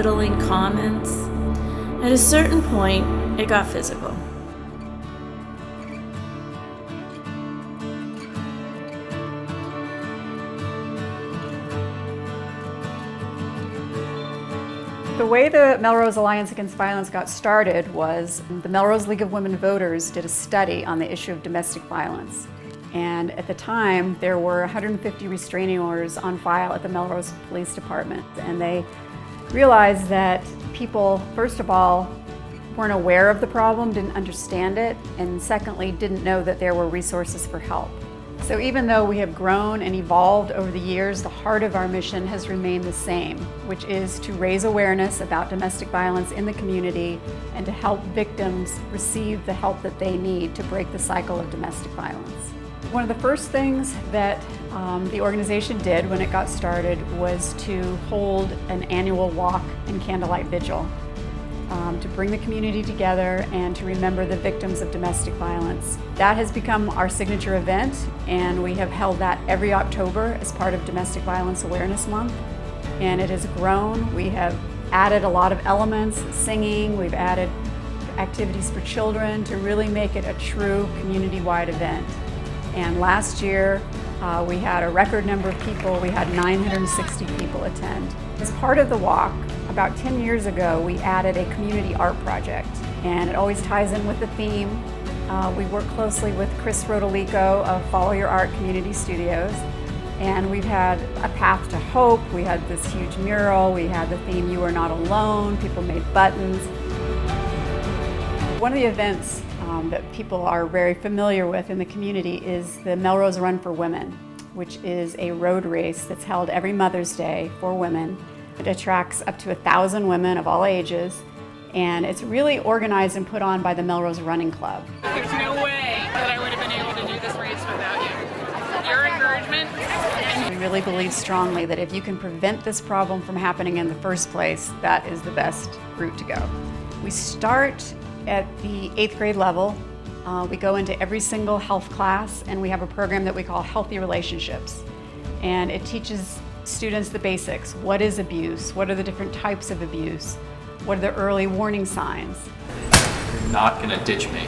belittling comments. At a certain point, it got physical. The way the Melrose Alliance Against Violence got started was the Melrose League of Women Voters did a study on the issue of domestic violence. And at the time, there were 150 restraining orders on file at the Melrose Police Department. And they realized that people, first of all, weren't aware of the problem, didn't understand it, and secondly, didn't know that there were resources for help. So even though we have grown and evolved over the years, the heart of our mission has remained the same, which is to raise awareness about domestic violence in the community and to help victims receive the help that they need to break the cycle of domestic violence. One of the first things that the organization did when it got started was to hold an annual walk and candlelight vigil to bring the community together and to remember the victims of domestic violence. That has become our signature event, and we have held that every October as part of Domestic Violence Awareness Month. And it has grown. We have added a lot of elements, singing, we've added activities for children to really make it a true community-wide event. And last year, we had a record number of people. We had 960 people attend. As part of the walk, about 10 years ago, we added a community art project, and it always ties in with the theme. We work closely with Chris Rodolico of Follow Your Art Community Studios, and we've had a path to hope. We had this huge mural. We had the theme, You Are Not Alone. People made buttons. One of the events that people are very familiar with in the community is the Melrose Run for Women, which is a road race that's held every Mother's Day for women. It attracts up to 1,000 women of all ages, and it's really organized and put on by the Melrose Running Club. There's no way that I would have been able to do this race without you. Your encouragement. We really believe strongly that if you can prevent this problem from happening in the first place, that is the best route to go. We start at the 8th grade level. We go into every single health class, and we have a program that we call Healthy Relationships. And it teaches students the basics. What is abuse? What are the different types of abuse? What are the early warning signs? You're not gonna ditch me.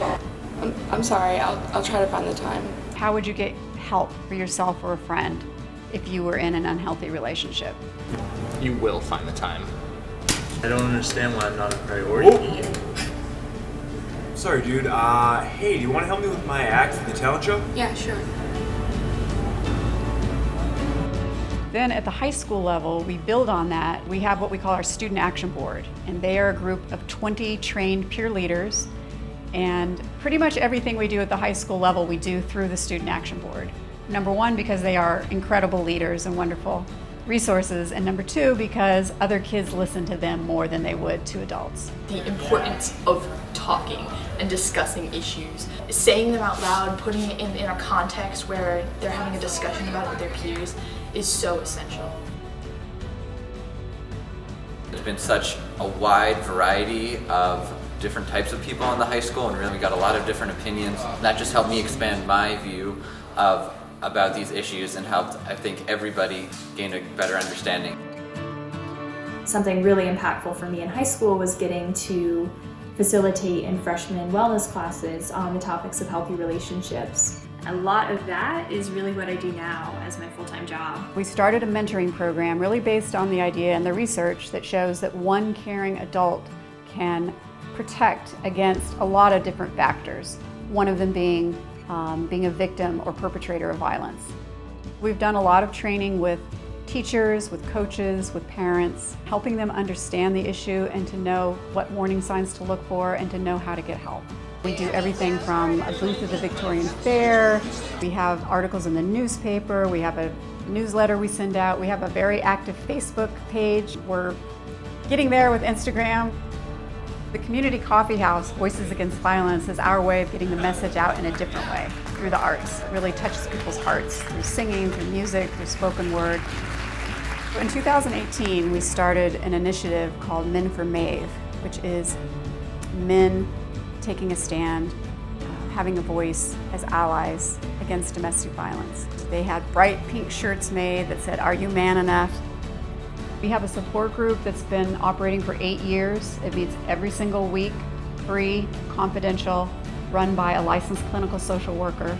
I'm sorry, I'll try to find the time. How would you get help for yourself or a friend if you were in an unhealthy relationship? You will find the time. I don't understand why I'm not a priority to you. Sorry, dude. Hey, do you want to help me with my act for the talent show? Yeah, sure. Then at the high school level, we build on that. We have what we call our Student Action Board, and they are a group of 20 trained peer leaders. And pretty much everything we do at the high school level, we do through the Student Action Board. Number one, because they are incredible leaders and wonderful resources, and number two, because other kids listen to them more than they would to adults. The importance of talking and discussing issues, saying them out loud, putting it in a context where they're having a discussion about it with their peers is so essential. There's been such a wide variety of different types of people in the high school, and really got a lot of different opinions. That just helped me expand my view about these issues and helped, I think, everybody gain a better understanding. Something really impactful for me in high school was getting to facilitate in freshman wellness classes on the topics of healthy relationships. A lot of that is really what I do now as my full-time job. We started a mentoring program really based on the idea and the research that shows that one caring adult can protect against a lot of different factors, one of them being a victim or perpetrator of violence. We've done a lot of training with teachers, with coaches, with parents, helping them understand the issue and to know what warning signs to look for and to know how to get help. We do everything from a booth at the Victorian Fair, we have articles in the newspaper, we have a newsletter we send out, we have a very active Facebook page. We're getting there with Instagram. The community coffee house, Voices Against Violence, is our way of getting the message out in a different way, through the arts. It really touches people's hearts, through singing, through music, through spoken word. In 2018, we started an initiative called Men for MAAV, which is men taking a stand, having a voice as allies against domestic violence. They had bright pink shirts made that said, "Are you man enough?" We have a support group that's been operating for 8 years. It meets every single week, free, confidential, run by a licensed clinical social worker.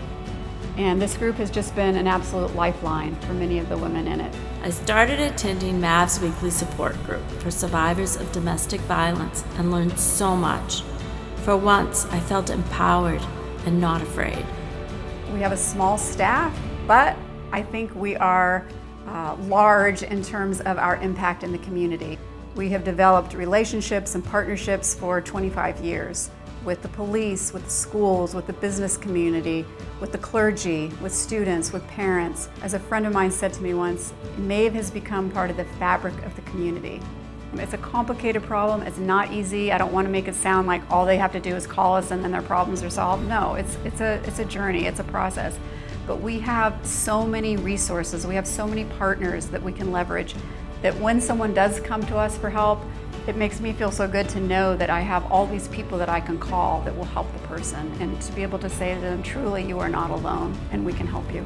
And this group has just been an absolute lifeline for many of the women in it. I started attending MAAV's weekly support group for survivors of domestic violence and learned so much. For once, I felt empowered and not afraid. We have a small staff, but I think we are large in terms of our impact in the community. We have developed relationships and partnerships for 25 years with the police, with the schools, with the business community, with the clergy, with students, with parents. As a friend of mine said to me once, MAAV has become part of the fabric of the community. It's a complicated problem, it's not easy. I don't want to make it sound like all they have to do is call us and then their problems are solved. No, it's a journey, it's a process. But we have so many resources, we have so many partners that we can leverage, that when someone does come to us for help, it makes me feel so good to know that I have all these people that I can call that will help the person, and to be able to say to them, truly, you are not alone and we can help you.